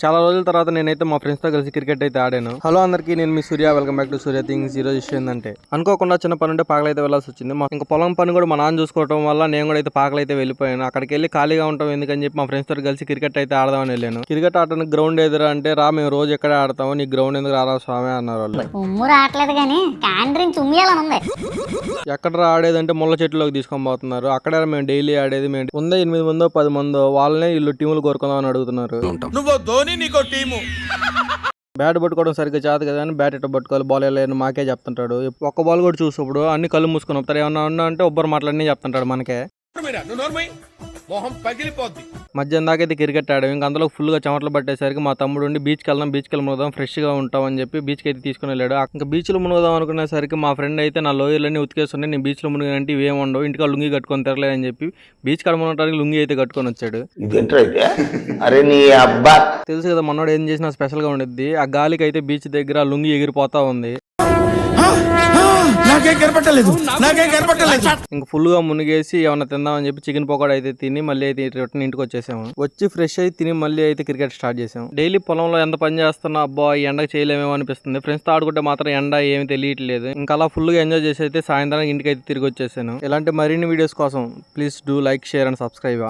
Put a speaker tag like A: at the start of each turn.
A: చాలా రోజుల తర్వాత నేనైతే మా ఫ్రెండ్స్ తో కలిసి క్రికెట్ అయితే ఆడాను. హలో అందరికీ, నేను మీ Surya. Welcome back to Surya things. ఈ రోజు విషయం ఏంటంటే, అనుకోకుండా చిన్న పని ఉంటే పాకలైతే వెళ్ళాల్సి వచ్చింది. ఇంకా పొలం పని కూడా మా నాన్న చూసుకోవడం వల్ల నేను కూడా అయితే పాకలైతే వెళ్ళిపోయాను. అక్కడికి వెళ్ళి ఖాళీగా ఉంటాం ఎందుకని చెప్పి మా ఫ్రెండ్స్ తో కలిసి క్రికెట్ అయితే ఆడదామని వెళ్ళాను. క్రికెట్ ఆడడానికి గ్రౌండ్ ఎదురా అంటే, రా మేము రోజు ఎక్కడే ఆడతాము, నీ గ్రౌండ్ ఎందుకు రారా స్వామి అన్నారు వాళ్ళు. ఎక్కడ ఆడేదంటే ముళ్ళ చెట్టులోకి తీసుకొని పోతున్నారు. అక్కడే మేము డైలీ ఆడేది. మేము ఉందో 8 మందో 10 మందో, వాళ్ళనే ఇల్లు టీములు కోరుకుందామని అడుగుతున్నారు. బ్యాట్ పట్టుకోవడం సరిగ్గా చేత కదా అని బ్యాట్ ఎట్ట పట్టుకోవాలి, బాల్ ఎలా మాకే చెప్తుంటాడు. ఒక్క బాల్ కూడా చూసినప్పుడు అన్ని కళ్ళు మూసుకొని వస్తారు. ఏమన్నా అంటే ఒబ్బరు మాటలన్నీ చెప్తుంటాడు మనకే. మధ్యాహ్నం దాకైతే క్రికెట్ ఆడాము. ఇంకా అందులో ఫుల్ గా చెమటలు పట్టేసరికి మా తమ్ముడు ఉండి బీచ్కి వెళ్ళి మునుగుదాం, ఫ్రెష్ గా ఉంటాం అని చెప్పి బీచ్కి అయితే తీసుకుని వెళ్ళాడు. ఇంకా బీచ్ లో మునుగుదాం అనుకునేసరికి మా ఫ్రెండ్ అయితే నా లోయర్లన్నీ ఉతికేస్తున్నాయి, నేను బీచ్ లో మునిగినంటే ఇవేం ఉండవు, ఇంటికి లుంగి కట్టుకొని తిరగలేదని చెప్పి బీచ్ కాడ మునగడానికి లుంగి అయితే కట్టుకొని వచ్చాడు. తెలుసు కదా మనోడు ఏం చేసినా స్పెషల్ గా ఉండిద్ది. ఆ గాలికి అయితే బీచ్ దగ్గర లుంగి ఎగిరిపోతా ఉంది. ఇంక ఫుల్ గా మునిగేసి ఏమన్నా తిందామని చెప్పి చికెన్ పకోడా అయితే తిని మళ్ళీ అయితే రిటర్న్ ఇంటికి వచ్చేసాము. వచ్చి ఫ్రెష్ అయితే తిని మళ్ళీ అయితే క్రికెట్ స్టార్ట్ చేసాము. డైలీ పొలంలో ఎంత పని చేస్తున్నా అబ్బా ఈ ఎండకు చేయలేమేమో అనిపిస్తుంది. ఫ్రెండ్స్ తో ఆడుకుంటే మాత్రం ఎండ ఏమి తెలియట్లేదు. ఇంకా అలా ఫుల్ గా ఎంజాయ్ చేసి అయితే సాయంత్రం ఇంటికి అయితే తిరిగి వచ్చేసాను. ఇలాంటి మరిన్ని వీడియోస్ కోసం please do like, share and subscribe.